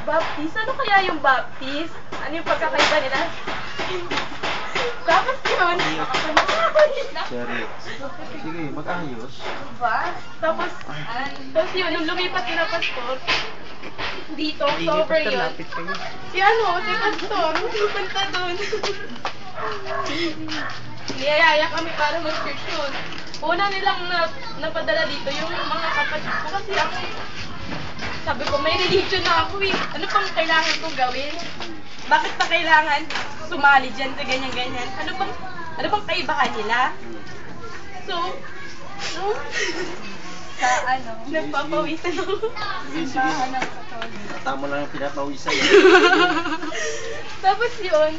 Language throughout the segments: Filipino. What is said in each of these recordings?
Baptist? Ano kaya yung Baptist? Ano yung pagkakaiba nila? Tapos yun. Sorry. Sige, mag-ayos. Tapos yun, nung lumipat sila pastor, dito, October yun. Si pastor, pupunta doon. Niyayaya kami para mag-church yun. Una nilang napadala dito yung mga kapatid ko kasi ako, sabi ko, may religion na ako eh. Ano pang kailangan kong gawin? Bakit pa kailangan sumali dyan sa ganyan-ganyan? Ano bang kaibahan nila? So, nagpapawisan ako. Sige. Tama lang ang pinapawisan. Tapos yun,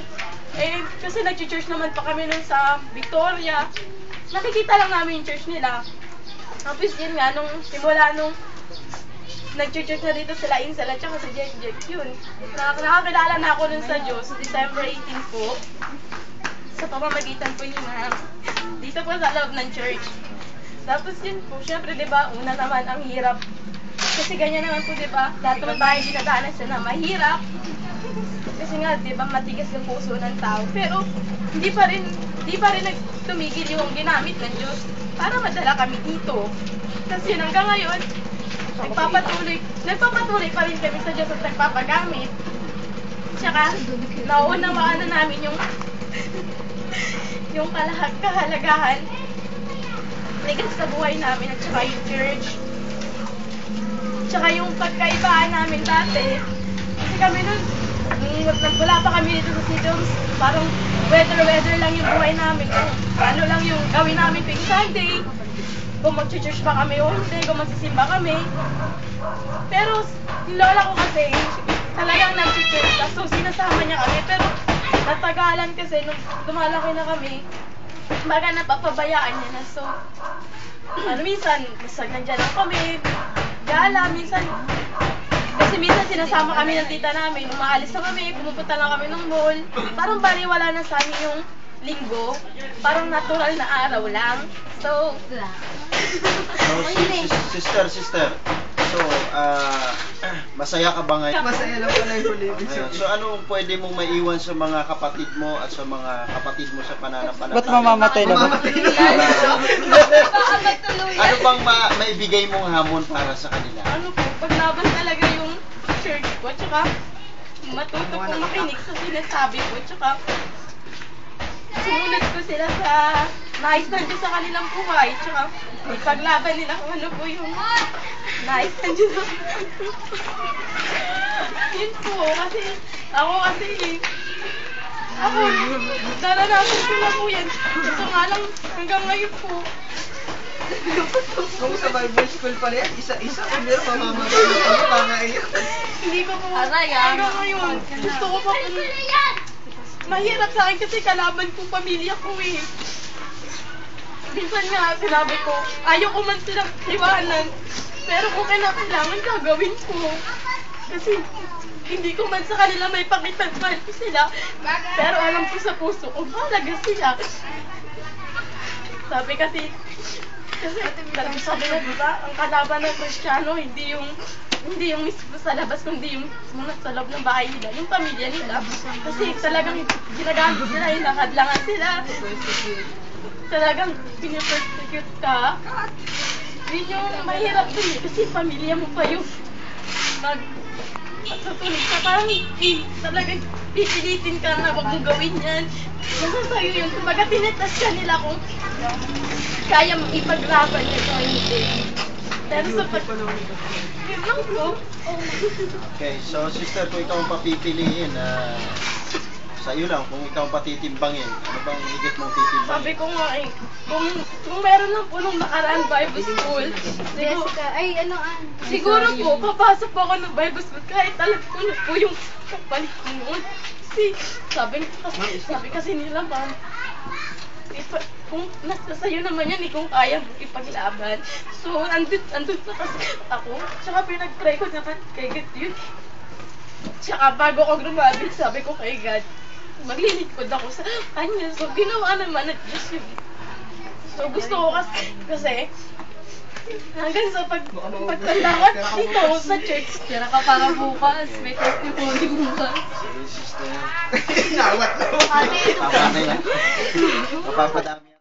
kasi nag-church naman pa kami nun sa Victoria. Nakikita lang namin yung church nila. Tapos yun nga, simula nung nag-church na dito sila Insel at saka sa Jack yun. Nakakilala na ako nun sa Diyos, December 18 po. Sa pamamagitan po niyo na dito po sa loob ng church. Tapos yun po, syempre diba, una naman ang hirap. Kasi ganyan naman po diba, lahat naman tayo dinadaanan siya na mahirap. Kasi nga diba, matigas yung puso ng tao. Pero hindi pa rin tumigil yung ginamit ng Diyos para madala kami dito. Kasi hanggang ngayon, nagpapatuloy pa rin kami sa Diyos at nagpapagamit. Tsaka, naunawaan na namin yung kahalagahan ligas sa buhay namin at saka yung church. Tsaka yung pagkaibahan namin dati. Kasi kami nun, wala pa kami dito sa Sidons, parang weather lang yung buhay namin. Ano lang yung gawin namin tuwing Sunday. Kung mag-church pa kami o hindi, kung magsisimba kami. Pero, yung lola ko kasi, talagang nag-church. So, sinasama niya kami. Pero, natagalan kasi, nung lumalaki na kami, baga napapabayaan niya na. So, minsan, nandiyan lang kami, gala, minsan, kasi minsan sinasama kami ng tita namin, umaalis na kami, pumupunta lang kami ng mall. Parang baliwala na sa amin yung linggo, parang natural na araw lang. So, sister. So, masaya ka ba ngayon? Masaya lang pala yung living. So, ano pwede mong maiwan sa mga kapatid mo at sa mga kapatid mo sa pananampalataya? Ba't mamamatay na ba? Ano bang maibigay mong hamon para sa kanila? Ano po, paglaban talaga yung church ko, tsaka matuto kong makinig sa sinasabi ko, tsaka sumunod ko sila sa nais ng Diyos sa kanilang buhay, tsaka ipaglaban nila kung ano po yung nais ng Diyos. Yun po, kasi naranasan ko na po yan. Gusto nga lang, hanggang ngayon po. Kung sa Bible school pala yan, isa-isa kung meron mamamatay na ako, pangaiyak. Hindi ko po, hanggang ngayon, gusto ko pa po. Mahirap sa akin kasi kalaban kong pamilya ko eh. Minsan nga, sinabi ko, ayoko man silang iwanan. Pero kung kailangan gagawin ko. Kasi hindi ko man sa kanila may pakitang mahal ko sila. Pero alam ko sa puso ko, mahalaga sila. Sabi kasi sabi na diba, ang kalaban ng Kristiyano, hindi yung mismo sa labas, kundi yung mga sa loob ng bahay nila, yung pamilya nila. Kasi talagang ginagamit sila, hinahadlangan sila. Talagang pinipersecute ka. Yun yung mahirap dun eh, kasi pamilya mo pa yung magtutulog ka. Parang talagang pipilitin ka na wag mong gawin yan. Nasa sa'yo yun. Kumbaga tinitas ka nila kung kaya mong ipaglaban nito o hindi. Pero sa yun lang po. Okay, so sister, kung ikaw ang papipiliin, sa'yo lang, kung ikaw ang patitimbangin, ano bang higit mong titimbangin? Sabi ko nga eh, kung meron lang po nung nakaraan Bible School, siguro po, papasok po ako ng Bible School kahit alam ko na po yung kapalit ko noon. Kasi, sabi kasi nila, ma'am, kung nasa sa'yo naman yan, kung kaya mo ipaglaban. So, andun pa kasi ako. Tsaka pinag-pray ko naman kay God yun. Tsaka bago ko grumabi, sabi ko kay God, maglilingkod ako sa kanya. So, ginawa naman at Diyos yun. So, gusto ko kasi Hanggang sa pagtanda ko dito sa church. Tira ka para bukas. May testimony bukas. Sige, sister. Nawat na. Ate, ito Tama na yan. Mapapadami